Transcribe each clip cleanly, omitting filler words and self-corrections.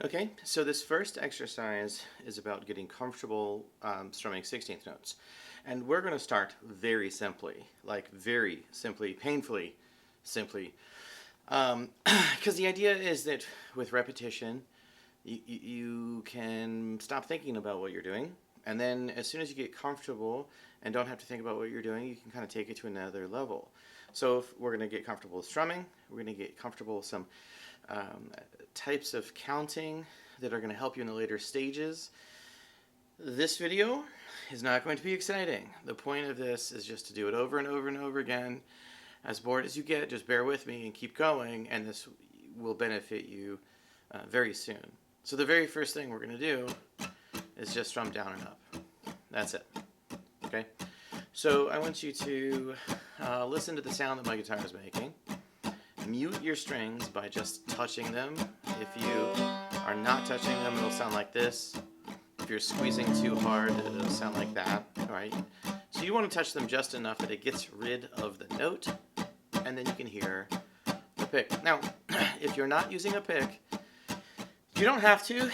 Okay, so this first exercise is about getting comfortable strumming 16th notes. And we're going to start very simply, like very simply, painfully simply. Because the idea is that with repetition, you can stop thinking about what you're doing. And then as soon as you get comfortable and don't have to think about what you're doing, you can kind of take it to another level. So if we're going to get comfortable with strumming, we're going to get comfortable with some types of counting that are going to help you in the later stages. This video is not going to be exciting. The point of this is just to do it over and over and over again. As bored as you get, just bear with me and keep going, and this will benefit you very soon. So the very first thing we're going to do is just strum down and up. That's it. Okay? So I want you to listen to the sound that my guitar is making. Mute your strings by just touching them. If you are not touching them, it'll sound like this. If you're squeezing too hard, it'll sound like that. All right? So you want to touch them just enough that it gets rid of the note, and then you can hear the pick. Now, if you're not using a pick, you don't have to,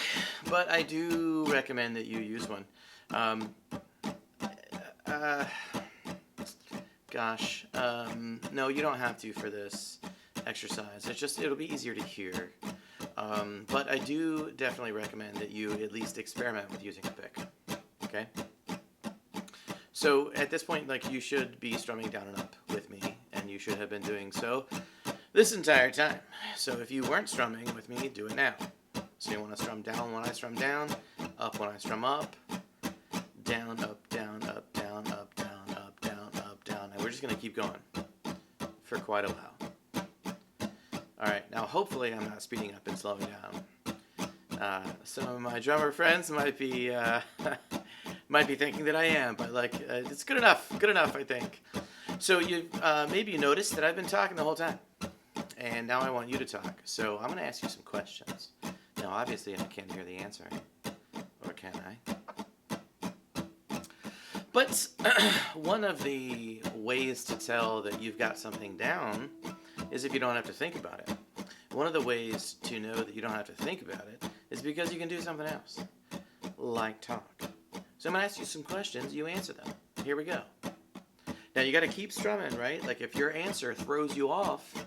but I do recommend that you use one. No, you don't have to for this exercise. It'll be easier to hear. But I do definitely recommend that you at least experiment with using a pick. Okay? So at this point, like, you should be strumming down and up with me, and you should have been doing so this entire time. So if you weren't strumming with me, do it now. So you want to strum down when I strum down, up when I strum up, down, up, down, up, down, up, down, up, down, up, down. And we're just going to keep going for quite a while. All right, now hopefully I'm not speeding up and slowing down. Some of my drummer friends might be thinking that I am, but it's good enough, I think. So maybe you noticed that I've been talking the whole time, and now I want you to talk. So I'm going to ask you some questions. Now, obviously, I can't hear the answer, or can I? But one of the ways to tell that you've got something down is if you don't have to think about it. One of the ways to know that you don't have to think about it is because you can do something else, like talk. So I'm going to ask you some questions, you answer them. Here we go. Now you got to keep strumming, right? Like if your answer throws you off,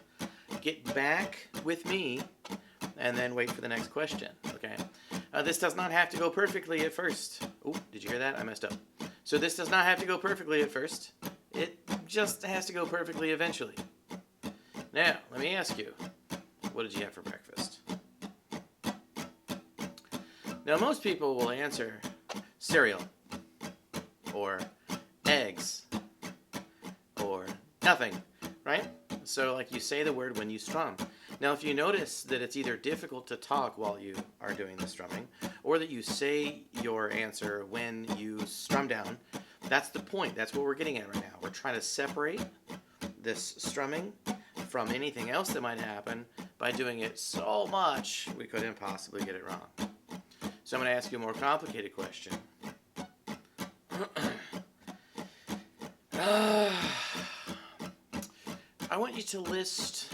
get back with me and then wait for the next question, okay? This does not have to go perfectly at first. Oh, did you hear that? I messed up. So this does not have to go perfectly at first. It just has to go perfectly eventually. Now, let me ask you, what did you have for breakfast? Now, most people will answer cereal, or eggs, or nothing, right? So, like, you say the word when you strum. Now, if you notice that it's either difficult to talk while you are doing the strumming, or that you say your answer when you strum down, that's the point. That's what we're getting at right now. We're trying to separate this strumming from anything else that might happen by doing it so much we couldn't possibly get it wrong. So I'm going to ask you a more complicated question. I want you to list,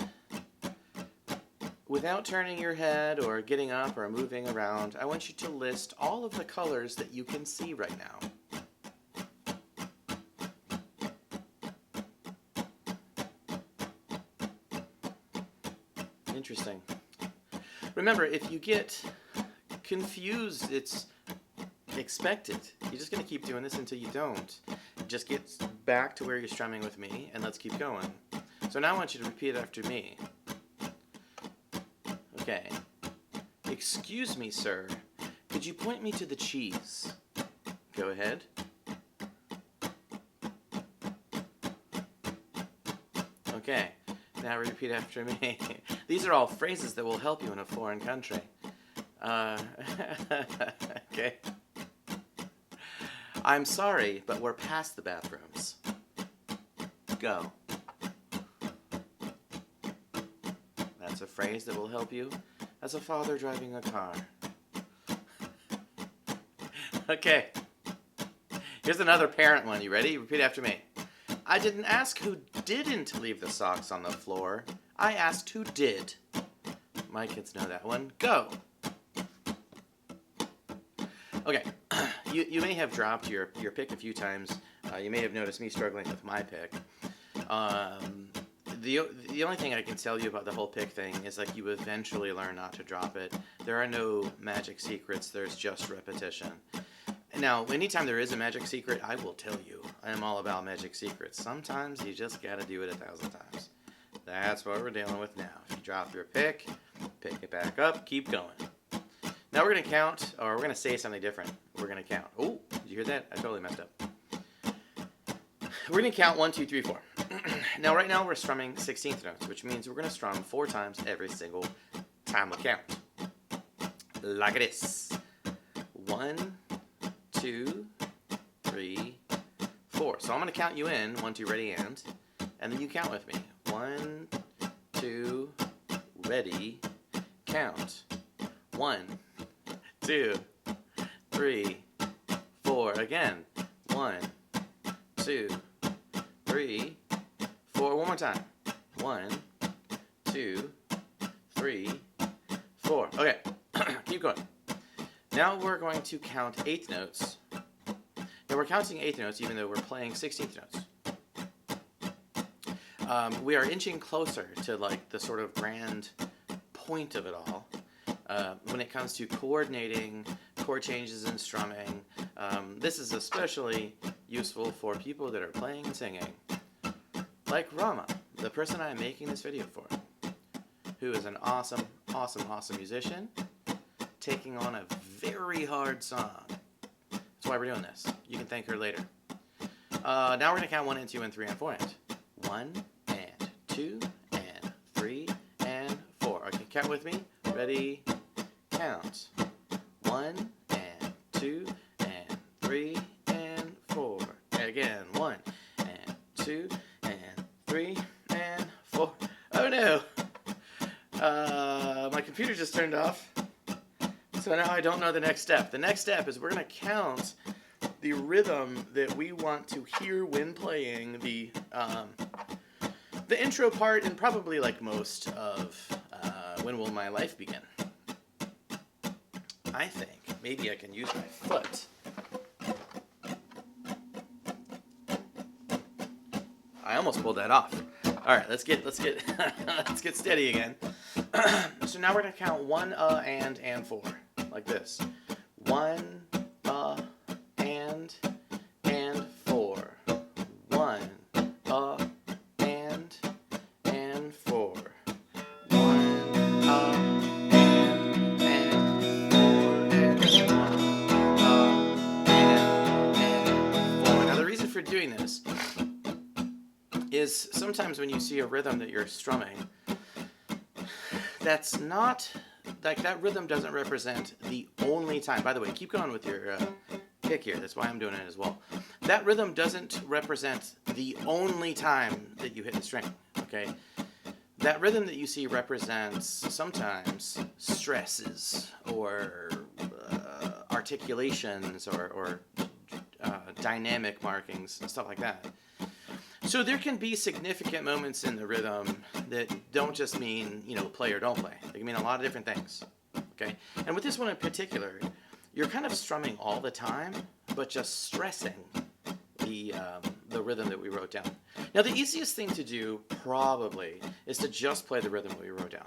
without turning your head or getting up or moving around, I want you to list all of the colors that you can see right now. Interesting. Remember, if you get confused, it's expected. You're just going to keep doing this until you don't. Just get back to where you're strumming with me, and let's keep going. So now I want you to repeat after me. Okay. Excuse me, sir. Could you point me to the cheese? Go ahead. Okay. Now repeat after me. These are all phrases that will help you in a foreign country. Okay. I'm sorry, but we're past the bathrooms. Go. That's a phrase that will help you as a father driving a car. Okay. Here's another parent one. You ready? Repeat after me. I didn't ask who didn't leave the socks on the floor. I asked who did. My kids know that one. Go. Okay, you may have dropped your pick a few times. You may have noticed me struggling with my pick. Um, the only thing I can tell you about the whole pick thing is like you eventually learn not to drop it. There are no magic secrets. There's just repetition. Now, anytime there is a magic secret, I will tell you. I am all about magic secrets. Sometimes you just gotta do it 1,000 times. That's what we're dealing with now. If you drop your pick it back up, keep going. Now we're gonna count, or we're gonna say something different. We're gonna count. Oh, did you hear that? I totally messed up. We're gonna count 1, 2, 3, 4. Now, right now we're strumming 16th notes, which means we're gonna strum 4 times every single time we count. Like this. 1, 2, 3, 4. So I'm gonna count you in. 1, 2, ready, and then you count with me. 1, 2, ready, count. 1, 2, 3, 4. Again. 1, 2, 3, 4. One more time. 1, 2, 3, 4. Okay. Keep going. Now we're going to count 8th notes. Now we're counting 8th notes even though we're playing 16th notes. We are inching closer to like the sort of grand point of it all. When it comes to coordinating chord changes and strumming, this is especially useful for people that are playing and singing. Like Rama, the person I'm making this video for, who is an awesome, awesome, awesome musician, taking on a very hard song. That's why we're doing this. You can thank her later. Now we're going to count 1 and 2 and 3 and 4 and 1 and 2 and 3 and 4. Okay, count with me. Ready? Count. 1 and 2 and 3 and 4. Again, 1 and 2 and 3 and 4. Oh no! My computer just turned off. So now I don't know the next step. The next step is we're going to count the rhythm that we want to hear when playing the intro part and probably like most of When Will My Life Begin. I think maybe I can use my foot. I almost pulled that off. All right, let's get let's get steady again. So now we're gonna count 1 and 4 like this. 1 and 4. 1 and 4. 1 and 4. Now the reason for doing this is sometimes when you see a rhythm that you're strumming, that's not, like that rhythm doesn't represent the only time. By the way, keep going with your pick here. That's why I'm doing it as well. That rhythm doesn't represent the only time that you hit the string, okay? That rhythm that you see represents sometimes stresses or articulations or dynamic markings and stuff like that. So there can be significant moments in the rhythm that don't just mean, play or don't play. They can mean a lot of different things, okay? And with this one in particular, you're kind of strumming all the time, but just stressing the rhythm that we wrote down. Now, the easiest thing to do, probably, is to just play the rhythm that we wrote down.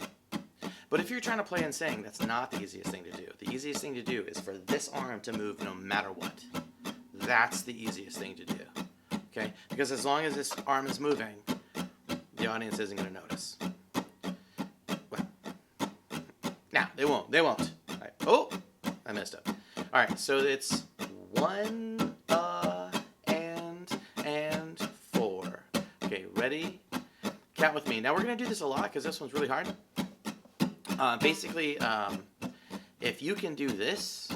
But if you're trying to play and sing, that's not the easiest thing to do. The easiest thing to do is for this arm to move no matter what. That's the easiest thing to do. Okay? Because as long as this arm is moving, the audience isn't going to notice. Well, now, they won't. They won't. All right. Oh, I messed up. All right, so it's 1, and 4. Okay, ready? Count with me. Now, we're going to do this a lot because this one's really hard. Basically, if you can do this,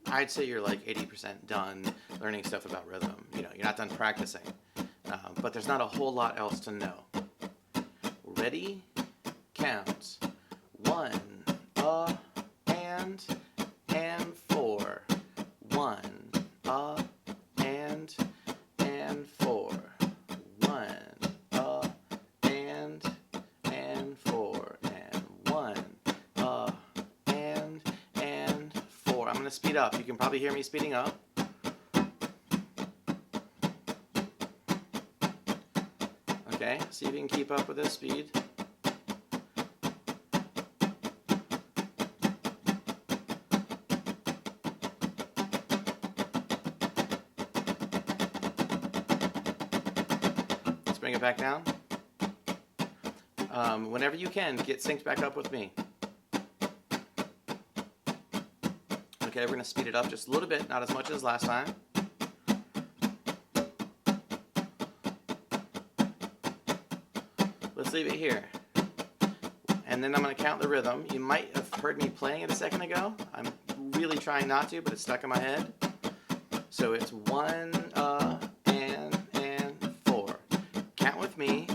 I'd say you're like 80% done learning stuff about rhythm. You're not done practicing. But there's not a whole lot else to know. Ready? Count. 1, and 4. 1, and 4. 1, and 4. And 1, and 4. I'm going to to speed up. You can probably hear me speeding up. Okay, see if you can keep up with this speed. Let's bring it back down. Whenever you can, get synced back up with me. Okay, we're going to speed it up just a little bit, not as much as last time. Let's leave it here. And then I'm going to count the rhythm. You might have heard me playing it a second ago. I'm really trying not to, but it's stuck in my head. So it's 1, and 4. Count with me.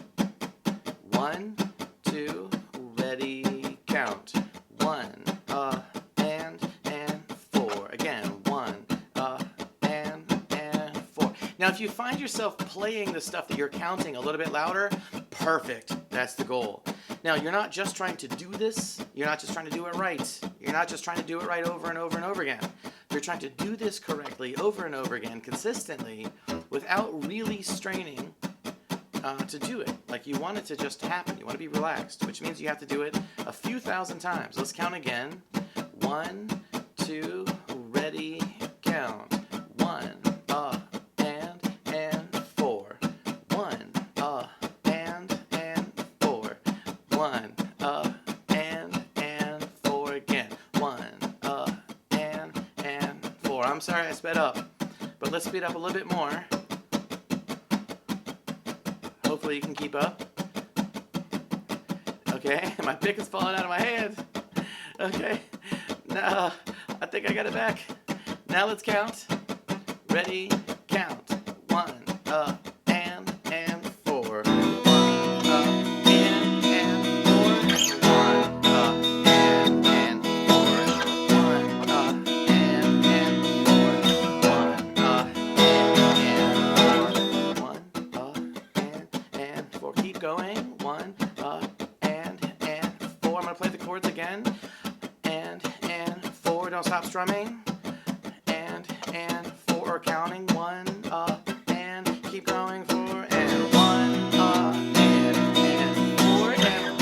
1, 2, ready, count. 1, and 4. Again, 1, and 4. Now, if you find yourself playing the stuff that you're counting a little bit louder, perfect. That's the goal. Now, you're not just trying to do this. You're not just trying to do it right. You're not just trying to do it right over and over and over again. You're trying to do this correctly over and over again, consistently, without really straining to do it. Like, you want it to just happen. You want to be relaxed, which means you have to do it a few thousand times. Let's count again. 1, 2, ready, count. 1, and 4. 1, and 4. 1, and 4 again. 1, and 4. I'm sorry I sped up, but let's speed up a little bit more. Hopefully you can keep up. Okay, my pick is falling out of my hand. Okay, now I think I got it back. Now let's count. Ready, count. 1, and 4. 1, and 4. 1, and 4. 1, and 4. Keep going. 1, and 4. I'm gonna play the chords again. And 4. Don't stop strumming. And 4. Counting. 1, and keep going. 4 and 1, and 4 and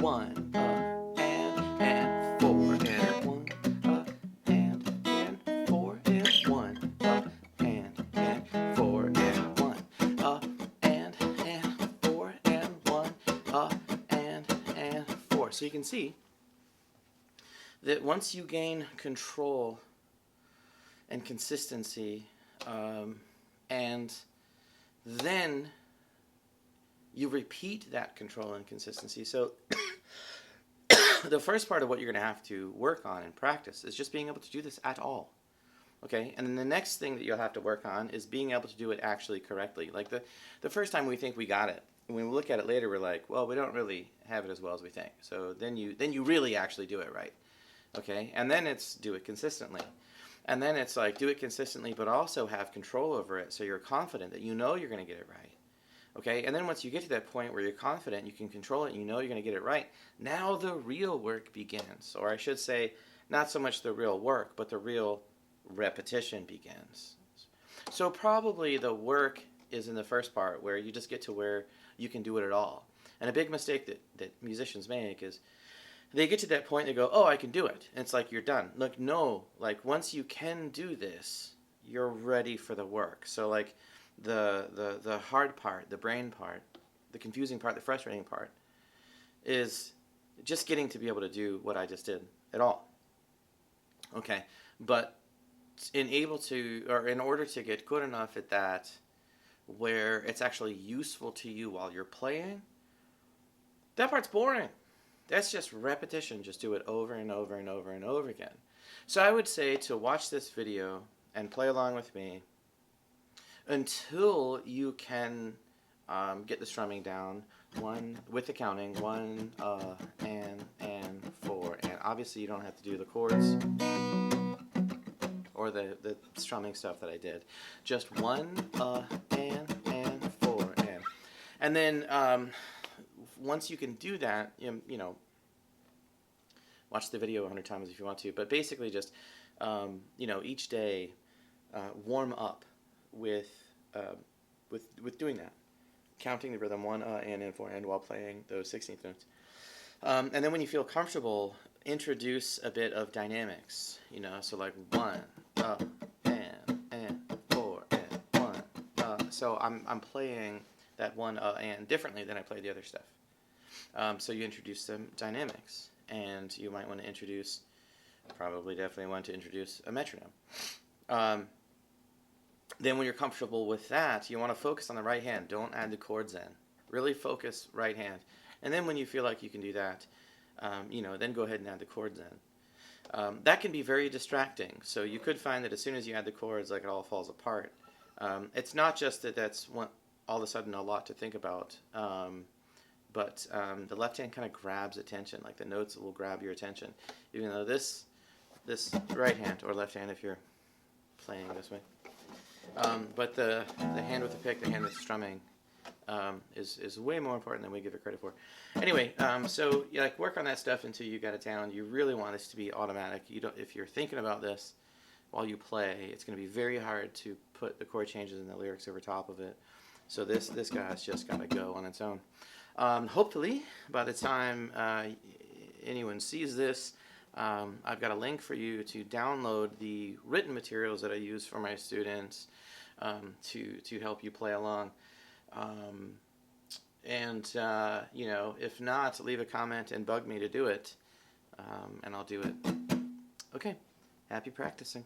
1, and 4 and 4 and 1, and 4 and 1, and 4 and 1, and 4 and 1, and 4 and 1, and 4. So you can see that once you gain control and consistency, and then you repeat that control and consistency. So the first part of what you're going to have to work on and practice is just being able to do this at all. Okay, and then the next thing that you'll have to work on is being able to do it actually correctly. Like the first time we think we got it, when we look at it later, we're like, well, we don't really have it as well as we think. So then you really actually do it right. Okay, and then it's do it consistently. And then it's like do it consistently, but also have control over it so you're confident that you know you're going to get it right. Okay, and then once you get to that point where you're confident, you can control it, and you know you're going to get it right, now the real work begins. Or I should say, not so much the real work, but the real repetition begins. So probably the work is in the first part where you just get to where you can do it at all. And a big mistake that musicians make is they get to that point, they go, oh, I can do it. And it's like, you're done. Look, no, like once you can do this, you're ready for the work. So like the hard part, the brain part, the confusing part, the frustrating part is just getting to be able to do what I just did at all. Okay, but in order to get good enough at that where it's actually useful to you while you're playing, that part's boring. That's just repetition. Just do it over and over and over and over again. So I would say to watch this video and play along with me until you can get the strumming down, with the counting, 1, and 4. And obviously you don't have to do the chords or the strumming stuff that I did. Just 1, and 4, and then once you can do that, you know, watch the video 100 times if you want to, but basically just, you know, each day warm up with, with doing that, counting the rhythm 1 and 4 and while playing those 16th notes. And then when you feel comfortable, introduce a bit of dynamics, you know, so like 1 and 4 and 1. So I'm playing that 1 and differently than I play the other stuff. So you introduce some dynamics, and you might want to introduce, definitely want to introduce a metronome. Then when you're comfortable with that, you want to focus on the right hand. Don't add the chords in. Really focus right hand. And then when you feel like you can do that, you know, then go ahead and add the chords in. That can be very distracting. So you could find that as soon as you add the chords, like it all falls apart. It's not just that that's all of a sudden a lot to think about, but the left hand kind of grabs attention. Like the notes will grab your attention, even though this right hand, or left hand if you're playing this way. But the hand with the pick, the hand that's strumming, is way more important than we give it credit for. Anyway, so like work on that stuff until you got it down. You really want this to be automatic. You don't, if you're thinking about this while you play, it's going to be very hard to put the chord changes and the lyrics over top of it. So this guy's just got to go on its own. Hopefully, by the time anyone sees this, I've got a link for you to download the written materials that I use for my students to help you play along. You know, if not, leave a comment and bug me to do it, and I'll do it. Okay, happy practicing.